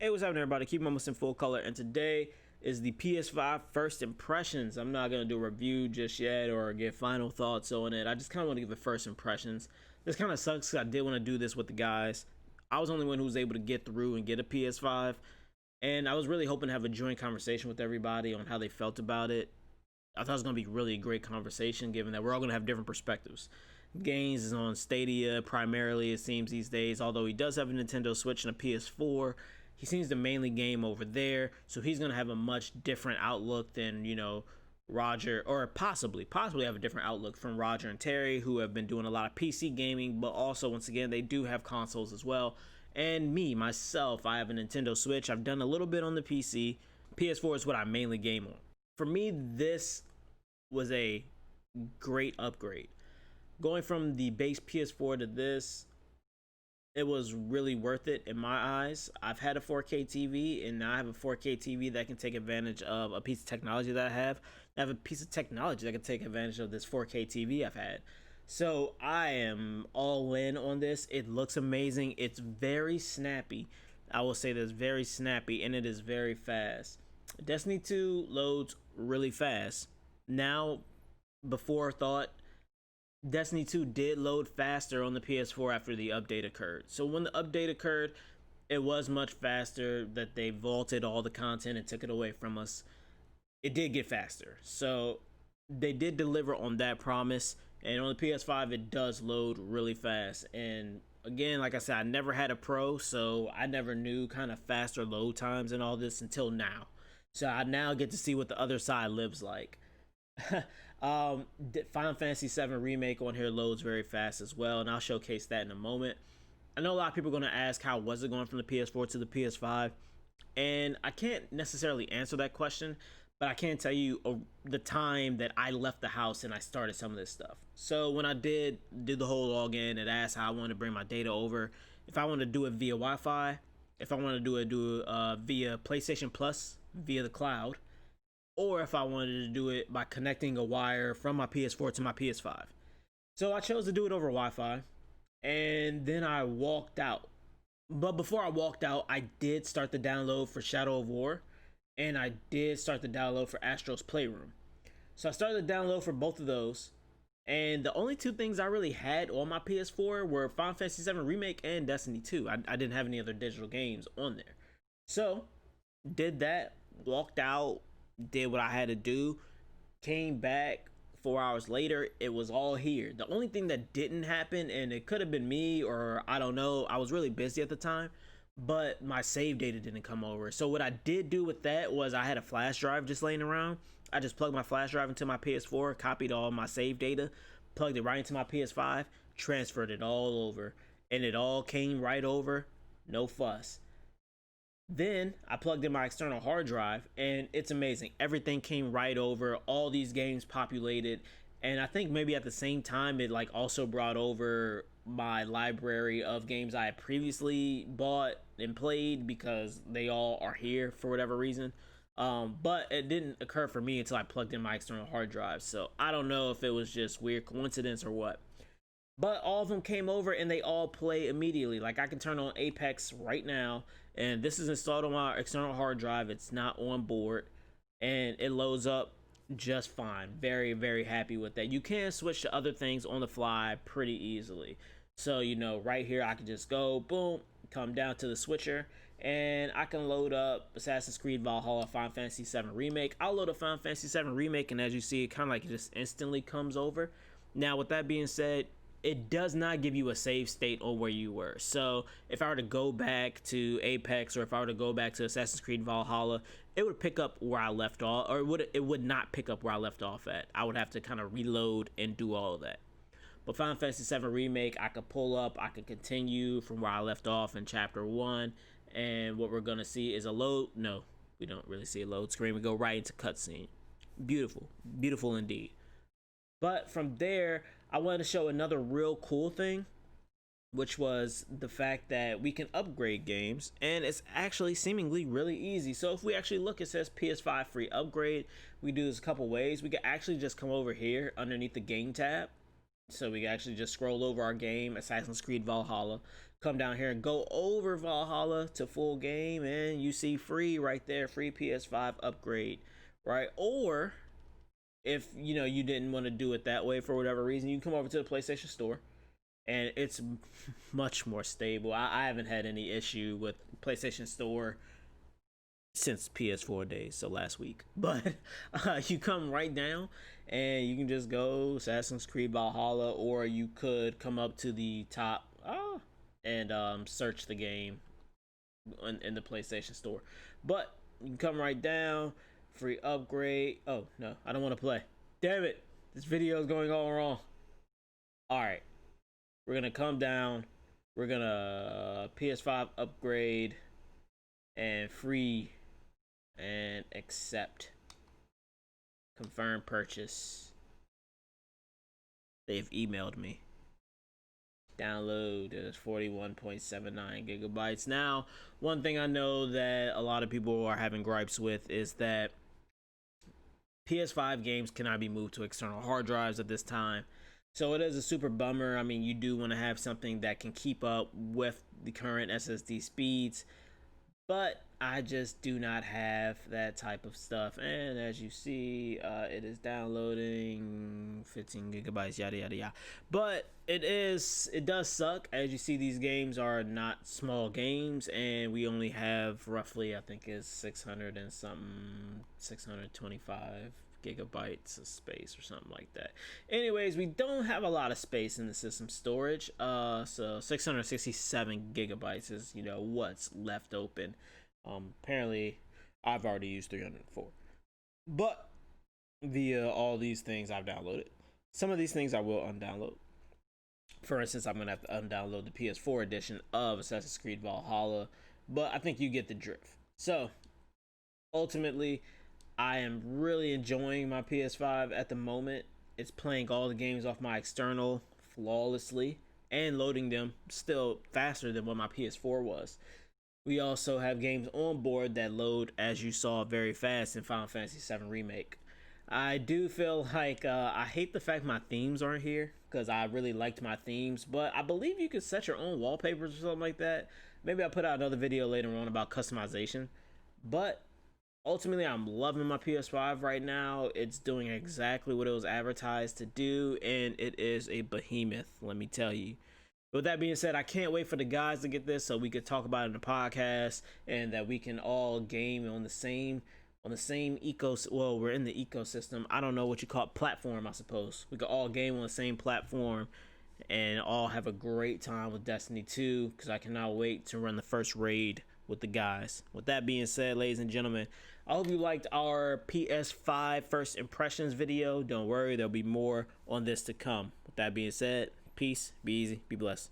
Hey, what's happening, everybody? Keep almost in full color, and today is the PS5 First Impressions. I'm not gonna do a review just yet or get final thoughts on it. I just kind of want to give the first impressions. This kind of sucks 'cause I did want to do this with the guys. I was the only one who was able to get through and get a PS5, and I was really hoping to have a joint conversation with everybody on how they felt about it. I thought it was gonna be really a great conversation, given that we're all gonna have different perspectives. Gaines is on Stadia primarily, it seems, these days, although he does have a Nintendo Switch and a PS4. He seems to mainly game over there, so he's going to have a much different outlook than, Roger, or possibly have a different outlook from Roger and Terry, who have been doing a lot of PC gaming, but also, once again, they do have consoles as well. And me, myself, I have a Nintendo Switch. I've done a little bit on the PC. PS4 is what I mainly game on. For me, this was a great upgrade. Going from the base PS4 to this, it was really worth it in my eyes. I've had a 4K TV, and now I have a 4K TV that can take advantage of a piece of technology that I have. I have a piece of technology that can take advantage of this 4K TV I've had. So I am all in on this. It looks amazing. It's very snappy. I will say this, very snappy, and it is very fast. Destiny 2 loads really fast. Now, before thought, Destiny 2 did load faster on the PS4 after the update occurred. So when the update occurred, it was much faster. That they vaulted all the content and took it away from us. It did get faster. So they did deliver on that promise. And on the PS5, it does load really fast. And again, like I said, I never had a Pro, so I never knew kind of faster load times and all this until now. So I now get to see what the other side lives like. Final Fantasy 7 Remake on here loads very fast as well, and I'll showcase that in a moment. I know a lot of people are going to ask, how was it going from the PS4 to the PS5? And I can't necessarily answer that question, but I can tell you the time that I left the house and I started some of this stuff. So when I did the whole login, it asked how I wanted to bring my data over. If I wanted to do it via Wi-Fi, if I wanted to do it via PlayStation Plus, via the cloud, or if I wanted to do it by connecting a wire from my PS4 to my PS5. So I chose to do it over Wi-Fi, and then I walked out. But before I walked out, I did start the download for Shadow of War, and I did start the download for Astro's Playroom. So I started the download for both of those, and the only two things I really had on my PS4 were Final Fantasy 7 Remake and Destiny 2. I didn't have any other digital games on there. So, did that, walked out, did what I had to do, came back 4 hours later, it was all here. The only thing that didn't happen, and it could have been me, or I don't know, I was really busy at the time, but my save data didn't come over. So what I did do with that was I had a flash drive just laying around. I just plugged my flash drive into my PS4, copied all my save data, plugged it right into my PS5, transferred it all over, and it all came right over, no fuss. Then I plugged in my external hard drive, and it's amazing. Everything came right over, all these games populated, and I think maybe at the same time it also brought over my library of games I had previously bought and played, because they all are here for whatever reason. But it didn't occur for me until I plugged in my external hard drive, so I don't know if it was just weird coincidence or what. But all of them came over and they all play immediately. Like, I can turn on Apex right now, and this is installed on my external hard drive. It's not on board, and it loads up just fine. Very, very happy with that. You can switch to other things on the fly pretty easily. So, right here, I can just go, boom, come down to the switcher, and I can load up Assassin's Creed Valhalla, Final Fantasy 7 Remake. I'll load up Final Fantasy 7 Remake, and as you see, it kind of just instantly comes over. Now, with that being said, it does not give you a save state on where you were. So if I were to go back to Apex, or if I were to go back to Assassin's Creed Valhalla, it would pick up where I left off, or it would not pick up where I left off at. I would have to kind of reload and do all of that. But Final Fantasy 7 Remake, I could pull up, I could continue from where I left off in Chapter 1, and what we're going to see is a load. No, we don't really see a load screen. We go right into cutscene. Beautiful. Beautiful indeed. But from there, I wanted to show another real cool thing, which was the fact that we can upgrade games, and it's actually seemingly really easy. So if we actually look, it says PS5 free upgrade. We do this a couple ways. We can actually just come over here underneath the game tab, So we can actually just scroll over our game, Assassin's Creed Valhalla, come down here and go over Valhalla to full game, and you see free right there, free PS5 upgrade, right? Or if you didn't want to do it that way for whatever reason, you can come over to the PlayStation Store, and it's much more stable. I haven't had any issue with PlayStation Store since PS4 days, so last week. But you come right down and you can just go Assassin's Creed Valhalla, or you could come up to the top and search the game in the PlayStation Store. But you can come right down, free upgrade. Oh no, I don't want to play. Damn it, this video is going all wrong. All right, we're gonna come down. We're gonna PS5 upgrade and free and accept, confirm purchase. They've emailed me. Download is 41.79 gigabytes. Now, one thing I know that a lot of people are having gripes with is that PS5 games cannot be moved to external hard drives at this time. So it is a super bummer. I mean, you do want to have something that can keep up with the current SSD speeds, but I just do not have that type of stuff. And as you see, it is downloading 15 gigabytes, yada yada yada. But it does suck. As you see, these games are not small games, and we only have roughly, I think is 600 and something, 625 gigabytes of space or something like that. Anyways, we don't have a lot of space in the system storage. So 667 gigabytes is what's left open. Apparently I've already used 304, but via all these things I've downloaded. Some of these things I will undownload. For instance, I'm gonna have to undownload the PS4 edition of Assassin's Creed Valhalla, but I think you get the drift. So ultimately, I am really enjoying my PS5 at the moment. It's playing all the games off my external flawlessly and loading them still faster than what my PS4 was. We also have games on board that load, as you saw, very fast in Final Fantasy VII Remake. I do feel like I hate the fact my themes aren't here, because I really liked my themes, but I believe you can set your own wallpapers or something like that. Maybe I'll put out another video later on about customization. But ultimately, I'm loving my PS5 right now. It's doing exactly what it was advertised to do, and it is a behemoth, let me tell you. With that being said, I can't wait for the guys to get this so we could talk about it in the podcast, and that we can all game on the same ecosystem. Well, we're in the ecosystem. I don't know what you call it, platform, I suppose. We could all game on the same platform and all have a great time with Destiny 2, because I cannot wait to run the first raid with the guys. With that being said, ladies and gentlemen, I hope you liked our PS5 First Impressions video. Don't worry, there'll be more on this to come. With that being said, peace, be easy, be blessed.